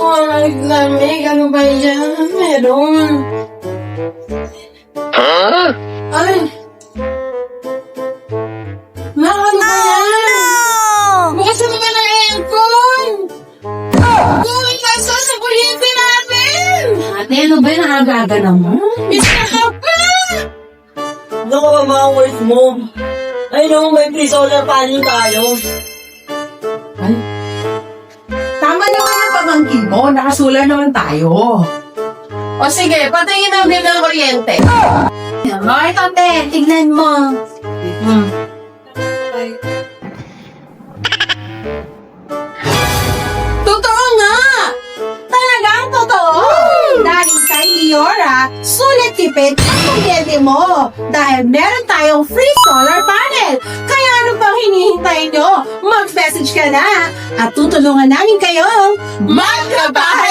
Ako ang lamig. Ano ba yan? Meron. Ay! Ma, ano ba yan? Bukasan mo ba ng aircon? Gawin ka sa kuryente namin! Ate, ano ba yung aga-aga naman? Isa ka pa! Ano ka ba mga words mo? Ay no, may free solar panel tayo. Ay. Tama naman ang pamangkin mo. Nakasulat naman tayo. O sige, patingin ang bill ng kuryente. Okay, ate. Tignan mo. Totoo nga! Talagang totoo. Dahil kay Liora, sulit tipid ang kuryente mo. Dahil meron tayong free solar panel. Kaya ano pang hinihintay nyo? Mag-message ka na at tutulungan namin kayong Magtrabaho!